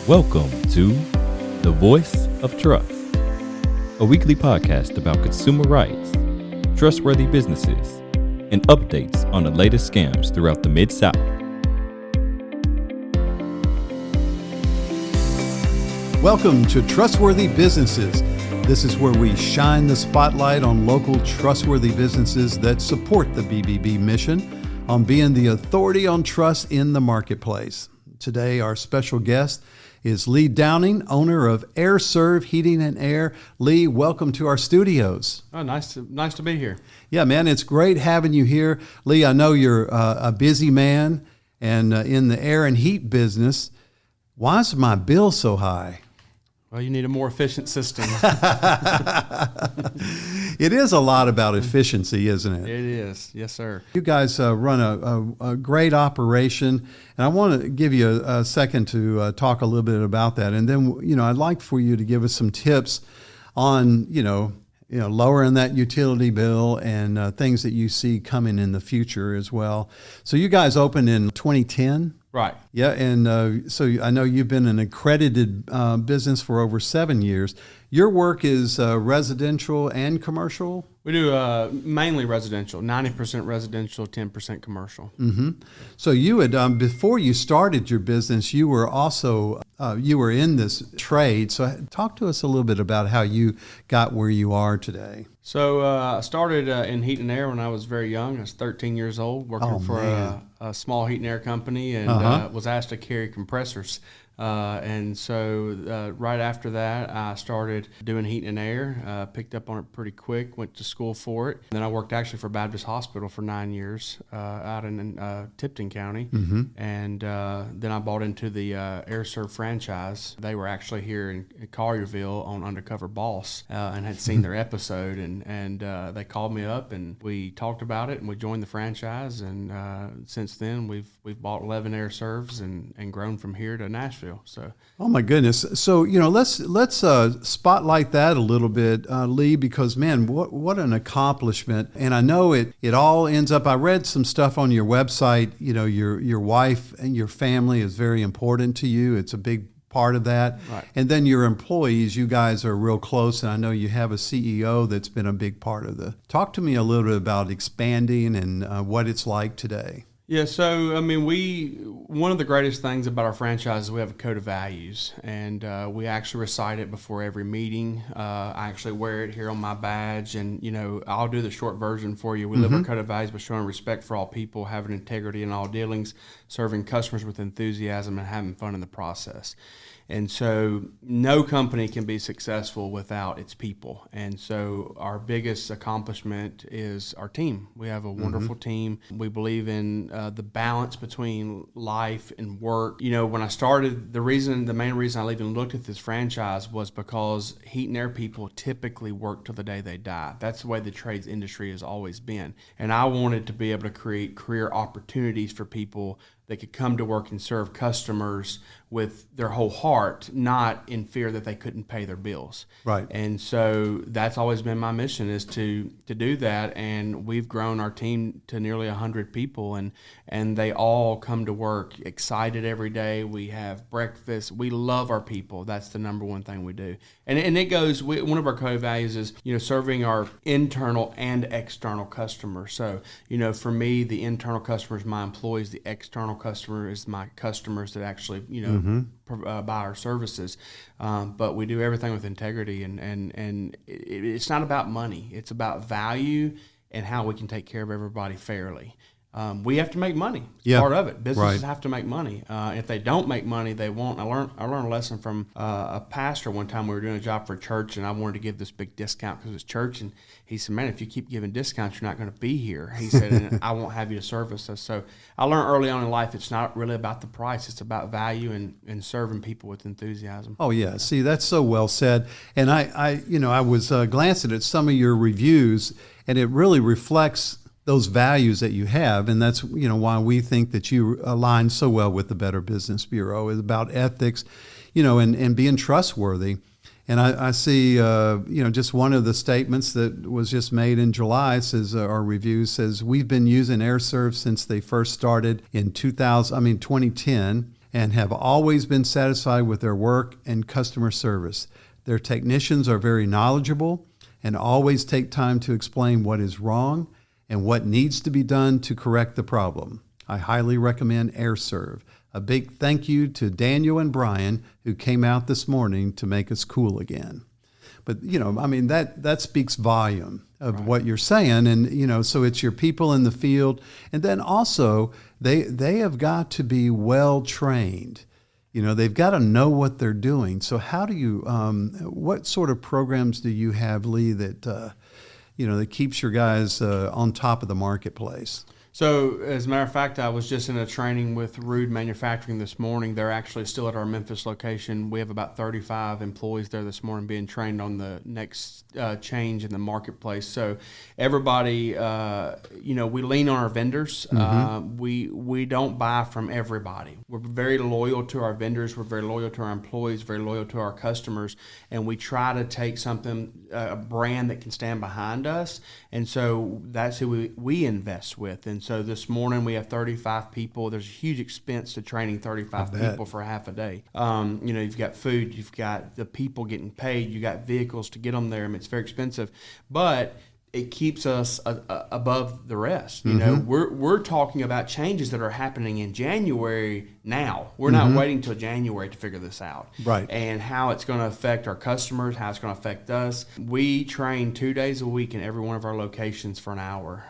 Welcome to The Voice of Trust, a weekly podcast about consumer rights, trustworthy businesses, and updates on the latest scams throughout the Mid-South. Welcome to Trustworthy Businesses. This is where we shine the spotlight on local trustworthy businesses that support the BBB mission on being the authority on trust in the marketplace. Today, our special guest is Lee Downing, owner of Aire Serv Heating and Air. Lee, welcome to our studios. Oh, nice to be here. Yeah, man, it's great having you here. Lee, I know you're a busy man and in the air and heat business. Why is my bill so high? Well, you need a more efficient system. It is a lot about efficiency, isn't it? It is. Yes, sir. You guys run a great operation, and I want to give you a second to talk a little bit about that. And then, I'd like for you to give us some tips on, lowering that utility bill and things that you see coming in the future as well. So you guys opened in 2010? Right. Yeah, and so I know you've been an accredited business for over 7 years. Your work is residential and commercial? We do mainly residential, 90% residential, 10% commercial. Mm-hmm. So you had, before you started your business, you were also, you were in this trade. So talk to us a little bit about how you got where you are today. So I started in heat and air when I was very young. I was 13 years old, working for a small heat and air company, and was asked to carry compressors. And so right after that, I started doing heat and air, picked up on it pretty quick, went to school for it. And then I worked actually for Baptist Hospital for 9 years out in Tipton County. Mm-hmm. And then I bought into the Aire Serv franchise. They were actually here in Collierville on Undercover Boss and had seen their episode. And they called me up and we talked about it and we joined the franchise. And since then, we've bought 11 Aire Servs and grown from here to Nashville. So, oh my goodness! So let's spotlight that a little bit, Lee, because man, what an accomplishment! And I know it all ends up. I read some stuff on your website. Your wife and your family is very important to you. It's a big part of that. Right. And then your employees, you guys are real close, and I know you have a CEO that's been a big part of the. Talk to me a little bit about expanding and what it's like today. Yeah, so one of the greatest things about our franchise is we have a code of values, and we actually recite it before every meeting. I actually wear it here on my badge, and I'll do the short version for you. We live our code of values by showing respect for all people, having integrity in all dealings, serving customers with enthusiasm, and having fun in the process. And so no company can be successful without its people. And so our biggest accomplishment is our team. We have a wonderful team. We believe in the balance between life and work. When I started, the main reason I even looked at this franchise was because heat and air people typically work till the day they die. That's the way the trades industry has always been. And I wanted to be able to create career opportunities for people that could come to work and serve customers with their whole heart, not in fear that they couldn't pay their bills. Right. And so that's always been my mission, is to do that. And we've grown our team to nearly 100 people, and they all come to work excited every day. We have breakfast. We love our people. That's the number one thing we do. And it goes, one of our code values is, serving our internal and external customers. So, for me, the internal customer is my employees. The external customer is my customers that actually, buy our services. But we do everything with integrity, and it's not about money. It's about value and how we can take care of everybody fairly. We have to make money. It's part of it. Businesses have to make money. If they don't make money, they won't. I learned a lesson from a pastor one time. We were doing a job for a church, and I wanted to give this big discount because it was church. And he said, "Man, if you keep giving discounts, you're not going to be here." He said, "And I won't have you to service us." So I learned early on in life, it's not really about the price. It's about value and serving people with enthusiasm. Oh yeah, see, that's so well said. And I was glancing at some of your reviews, and it really reflects those values that you have, and that's why we think that you align so well with the Better Business Bureau. Is about ethics, and being trustworthy. And I see, just one of the statements that was just made in July says, our review says, we've been using Aire Serv since they first started in 2010. and have always been satisfied with their work and customer service. Their technicians are very knowledgeable and always take time to explain what is wrong and what needs to be done to correct the problem. I highly recommend Aire Serv. A big thank you to Daniel and Brian, who came out this morning to make us cool again. But, that speaks volume of what you're saying. And, so it's your people in the field. And then also, they have got to be well trained. They've got to know what they're doing. So how do you, what sort of programs do you have, Lee, that, that keeps your guys on top of the marketplace? So, as a matter of fact, I was just in a training with Rude Manufacturing this morning. They're actually still at our Memphis location. We have about 35 employees there this morning being trained on the next change in the marketplace. So, everybody, we lean on our vendors. Mm-hmm. We don't buy from everybody. We're very loyal to our vendors. We're very loyal to our employees, very loyal to our customers. And we try to take something, a brand that can stand behind us. And so, that's who we invest with. And so this morning we have 35 people. There's a huge expense to training 35 people for half a day. You've got food, you've got the people getting paid, you got vehicles to get them there. I mean, it's very expensive, but it keeps us above the rest. We're talking about changes that are happening in January now. We're not waiting till January to figure this out. Right. And how it's going to affect our customers, how it's going to affect us. We train 2 days a week in every one of our locations for an hour.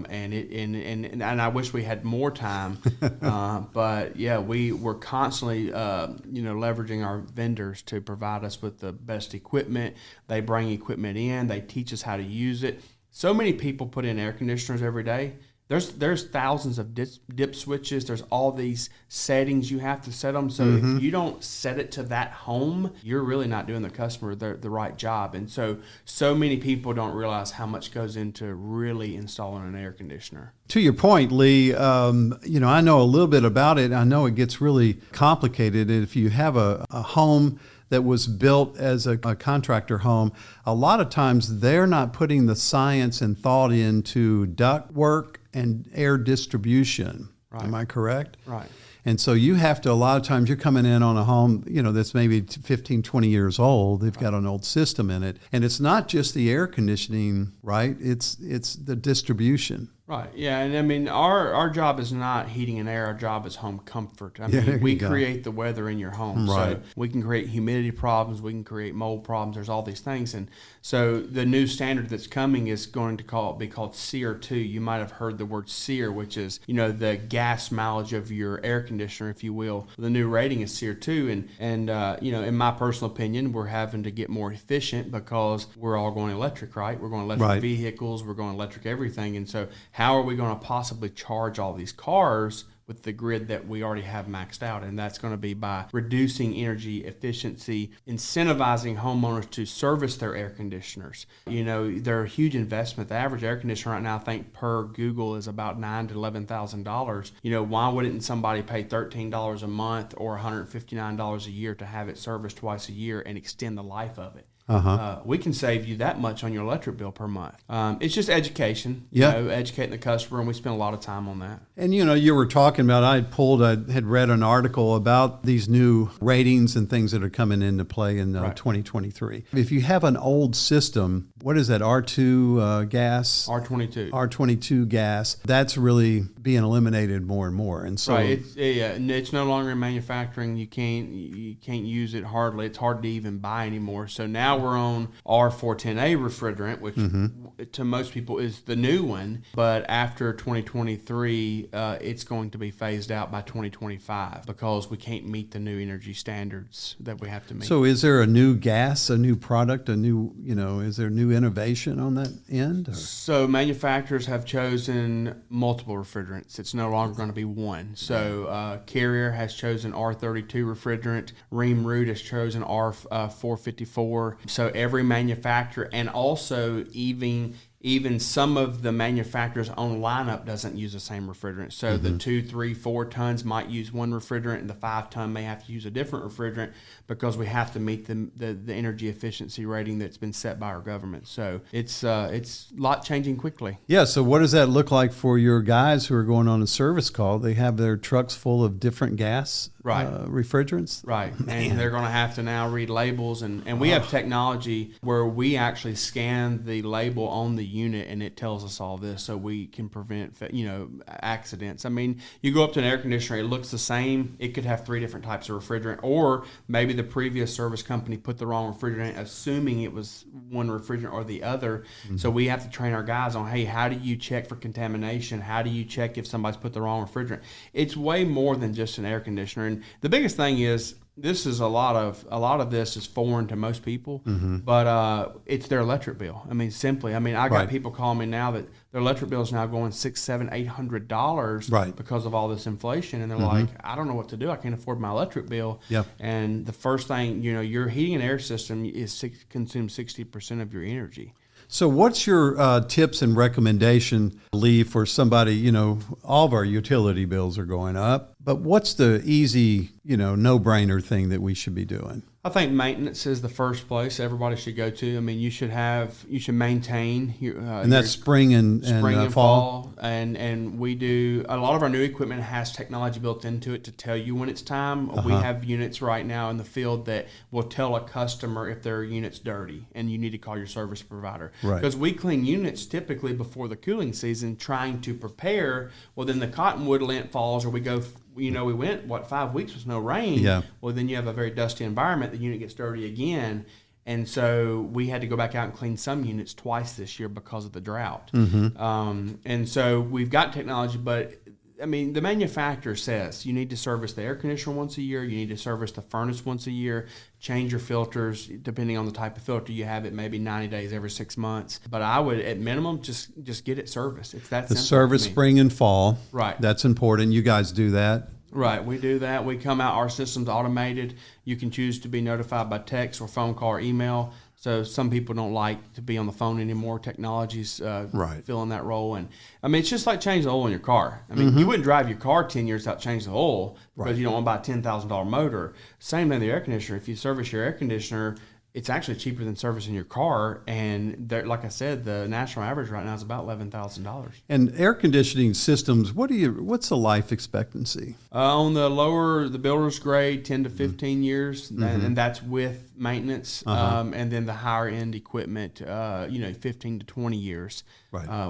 And I wish we had more time. But yeah, we're constantly leveraging our vendors to provide us with the best equipment. They bring equipment in, they teach us how to use it. So many people put in air conditioners every day. There's thousands of dip switches. There's all these settings you have to set them. So if you don't set it to that home, you're really not doing the customer the right job. And so many people don't realize how much goes into really installing an air conditioner. To your point, Lee, I know a little bit about it. I know it gets really complicated. If you have a home that was built as a contractor home, a lot of times they're not putting the science and thought into duct work and air distribution. Right. Am I correct? Right. And so you have to, a lot of times you're coming in on a home, that's maybe 15, 20 years old. They've got an old system in it. And it's not just the air conditioning, right? It's the distribution. Right. Yeah. And I mean, our job is not heating and air. Our job is home comfort. I mean, we create the weather in your home. Right. So we can create humidity problems. We can create mold problems. There's all these things. And so the new standard that's coming is going to be called SEER 2. You might have heard the word SEER, which is, the gas mileage of your air conditioner, if you will. The new rating is SEER 2. And in my personal opinion, we're having to get more efficient because we're all going electric, right? We're going electric vehicles. We're going electric everything. And so how are we going to possibly charge all these cars with the grid that we already have maxed out? And that's going to be by reducing energy efficiency, incentivizing homeowners to service their air conditioners. They're a huge investment. The average air conditioner right now, I think per Google, is about $9,000 to $11,000. Why wouldn't somebody pay $13 a month or $159 a year to have it serviced twice a year and extend the life of it? We can save you that much on your electric bill per month. It's just education, educating the customer, and we spend a lot of time on that. And, you were talking about, I had read an article about these new ratings and things that are coming into play in 2023. If you have an old system, what is that, R2 gas? R22 gas, that's really being eliminated more and more. And so it's no longer in manufacturing. You can't use it hardly. It's hard to even buy anymore. So now we're on R410A refrigerant, which to most people is the new one. But after 2023, it's going to be phased out by 2025 because we can't meet the new energy standards that we have to meet. So is there a new gas, a new product, is there new innovation on that end? Or? So manufacturers have chosen multiple refrigerants. It's no longer going to be one. So Carrier has chosen R32 refrigerant. Ream Root has chosen R454. So every manufacturer, and also even even some of the manufacturers' own lineup doesn't use the same refrigerant. So the 2, 3, 4 tons might use one refrigerant, and the 5 ton may have to use a different refrigerant because we have to meet the energy efficiency rating that's been set by our government. So it's a lot changing quickly. Yeah. So what does that look like for your guys who are going on a service call? They have their trucks full of different gas refrigerants. Right. And they're going to have to now read labels. And we have technology where we actually scan the label on the unit, and it tells us all this so we can prevent, accidents. I mean, you go up to an air conditioner, it looks the same. It could have 3 different types of refrigerant, or maybe the previous service company put the wrong refrigerant, assuming it was one refrigerant or the other. So we have to train our guys on, hey, how do you check for contamination? How do you check if somebody's put the wrong refrigerant? It's way more than just an air conditioner. And the biggest thing is, this is a lot of this is foreign to most people, but it's their electric bill. I mean, simply. I mean, I got people calling me now that their electric bill is now going $600, $700, $800 because of all this inflation, and they're like, I don't know what to do. I can't afford my electric bill. Yep. And the first thing, your heating and air system consumes 60% of your energy. So what's your tips and recommendation, Lee, for somebody, all of our utility bills are going up, but what's the easy, no-brainer thing that we should be doing? I think maintenance is the first place everybody should go to. I mean, you should maintain your and that's spring and fall. And we do a lot of our new equipment has technology built into it to tell you when it's time. We have units right now in the field that will tell a customer if their unit's dirty and you need to call your service provider. Because we clean units typically before the cooling season, trying to prepare. Well, then the cottonwood lint falls, or we go. We went 5 weeks with no rain. Yeah. Well, then you have a very dusty environment. The unit gets dirty again, and so we had to go back out and clean some units twice this year because of the drought. And so we've got technology, but I mean, the manufacturer says you need to service the air conditioner once a year. You need to service the furnace once a year. Change your filters depending on the type of filter you have. It may be 90 days every 6 months, but I would at minimum just get it serviced. It's that simple. The service spring and fall. Right. That's important. You guys do that. Right, we do that. We come out, our system's automated. You can choose to be notified by text or phone call or email. So some people don't like to be on the phone anymore. Technology's filling that role. And I mean, it's just like changing the oil in your car. I mean, you wouldn't drive your car 10 years without changing the oil because you don't want to buy a $10,000 motor. Same thing with the air conditioner. If you service your air conditioner, it's actually cheaper than servicing your car. And like I said, the national average right now is about $11,000. And air conditioning systems, what's the life expectancy? On the lower, the builder's grade, 10 to 15 years, and that's with maintenance. And then the higher end equipment, 15 to 20 years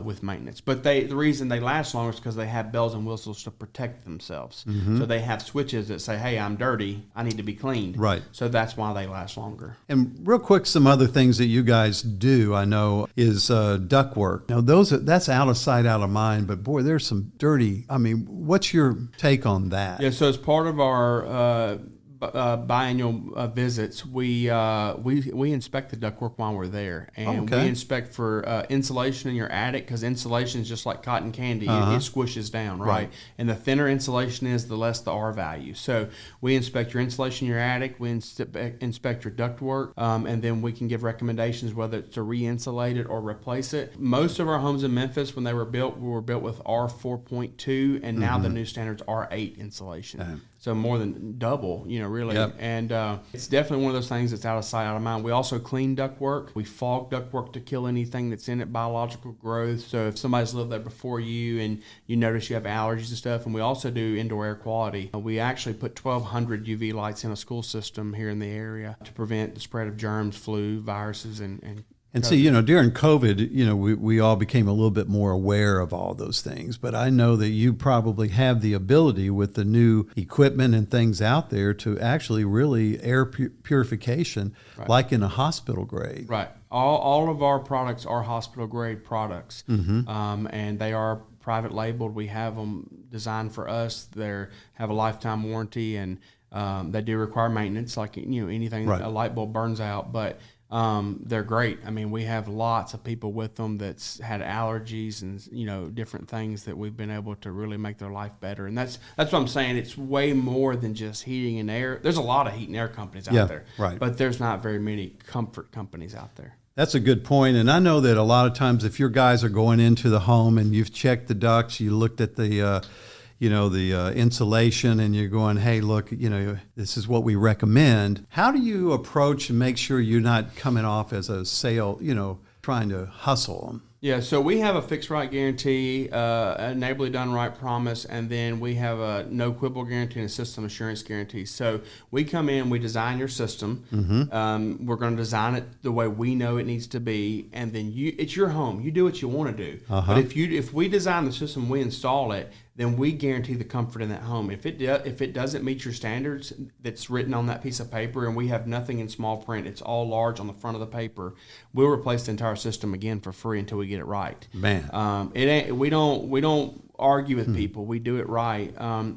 with maintenance. But the reason they last longer is because they have bells and whistles to protect themselves. So they have switches that say, hey, I'm dirty, I need to be cleaned. Right. So that's why they last longer. And real quick, some other things that you guys do, I know, is duct work. Now, that's out of sight, out of mind, but boy, there's some dirty. I mean, what's your take on that? Yeah, so as part of our biannual visits, we inspect the ductwork while we're there, and we inspect for insulation in your attic, because insulation is just like cotton candy; it squishes down, right? And the thinner insulation is, the less the R value. So we inspect your insulation in your attic, we inspect your ductwork, and then we can give recommendations whether to re-insulate it or replace it. Most of our homes in Memphis, when they were built with R 4.2, and now the new standard's R8 insulation. So more than double, really. Yep. And it's definitely one of those things that's out of sight, out of mind. We also clean ductwork. We fog ductwork to kill anything that's in it, biological growth. So if somebody's lived there before you and you notice you have allergies and stuff, and we also do indoor air quality. We actually put 1,200 UV lights in a school system here in the area to prevent the spread of germs, flu, viruses, and see, during COVID, we all became a little bit more aware of all those things. But I know that you probably have the ability with the new equipment and things out there to actually really air purification, like in a hospital grade. Right. All of our products are hospital grade products, and they are private labeled. We have them designed for us. They have a lifetime warranty, and they do require maintenance, like anything. A light bulb burns out, but they're great. I mean, we have lots of people with them that's had allergies and, different things that we've been able to really make their life better. And that's what I'm saying. It's way more than just heating and air. There's a lot of heat and air companies out there, but there's not very many comfort companies out there. That's a good point. And I know that a lot of times if your guys are going into the home and you've checked the ducts, you looked at the insulation, and you're going, hey, look, this is what we recommend. How do you approach and make sure you're not coming off as a sale, trying to hustle them? Yeah, so we have a fixed right guarantee, a neighborly done right promise, and then we have a no quibble guarantee and a system assurance guarantee. So we come in, we design your system. Mm-hmm. We're going to design it the way we know it needs to be, and then it's your home. You do what you want to do. Uh-huh. But if we design the system, we install it, then we guarantee the comfort in that home. If it doesn't meet your standards that's written on that piece of paper, and we have nothing in small print, it's all large on the front of the paper, we'll replace the entire system again for free until we get it right. Man, we don't argue with people. We do it right.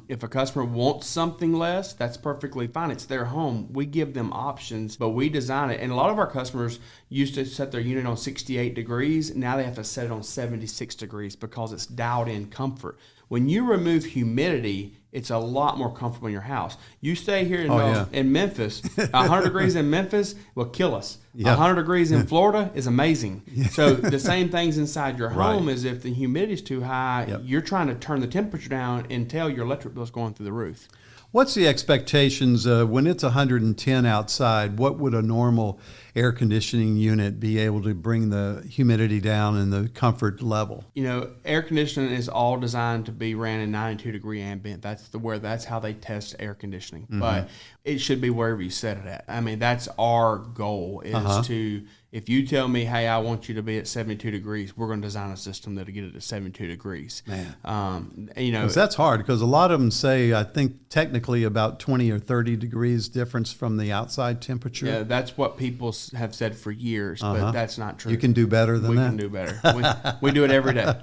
If a customer wants something less, that's perfectly fine. It's their home. We give them options, but we design it. And a lot of our customers used to set their unit on 68 degrees. Now they have to set it on 76 degrees because it's dialed in comfort. When you remove humidity, it's a lot more comfortable in your house. You stay here in Memphis, 100 degrees in Memphis will kill us. 100 degrees in Florida is amazing. So the same thing's inside your home is if the humidity is too high, you're trying to turn the temperature down until your electric bill is going through the roof. What's the expectations when it's 110 outside? What would a normal air conditioning unit be able to bring the humidity down and the comfort level? Air conditioning is all designed to be ran in 92 degree ambient. That's how they test air conditioning. Mm-hmm. But it should be wherever you set it at. I mean, that's our goal is to. If you tell me, hey, I want you to be at 72 degrees, we're going to design a system that'll get it to 72 degrees. Man. 'Cause that's hard because a lot of them say, I think technically about 20 or 30 degrees difference from the outside temperature. Yeah, that's what people have said for years, but that's not true. You can do better than that? We can do better. We do it every day.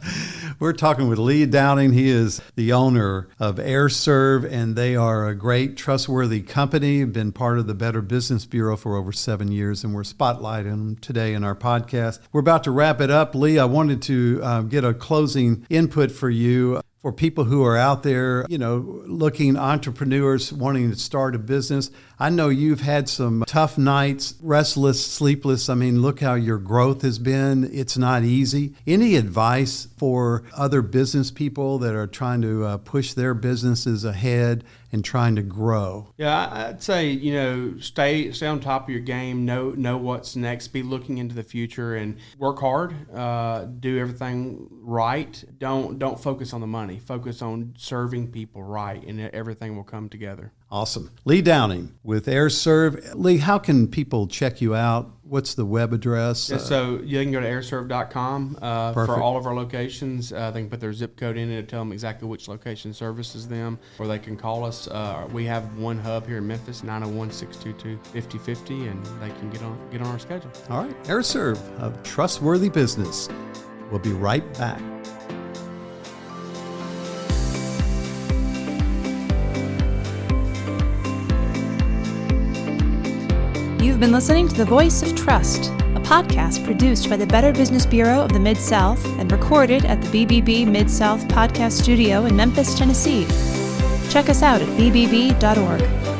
We're talking with Lee Downing. He is the owner of Serv, and they are a great, trustworthy company, been part of the Better Business Bureau for over 7 years, and we're spotlighting them today in our podcast. We're about to wrap it up. Lee, I wanted to get a closing input for you. For people who are out there, looking, entrepreneurs wanting to start a business. I know you've had some tough nights, restless, sleepless. I mean, look how your growth has been. It's not easy. Any advice for other business people that are trying to push their businesses ahead and trying to grow? Yeah, I'd say, stay on top of your game, know what's next, be looking into the future and work hard, do everything right. Don't focus on the money. Focus on serving people right, and everything will come together. Awesome. Lee Downing with Serv. Lee, how can people check you out? What's the web address? Yeah, so you can go to airserv.com for all of our locations. They can put their zip code in it and tell them exactly which location services them, or they can call us. We have one hub here in Memphis, 901-622-5050, and they can get on our schedule. All right. Serv, a trustworthy business. We'll be right back. You've been listening to The Voice of Trust, a podcast produced by the Better Business Bureau of the Mid-South and recorded at the BBB Mid-South Podcast Studio in Memphis, Tennessee. Check us out at bbb.org.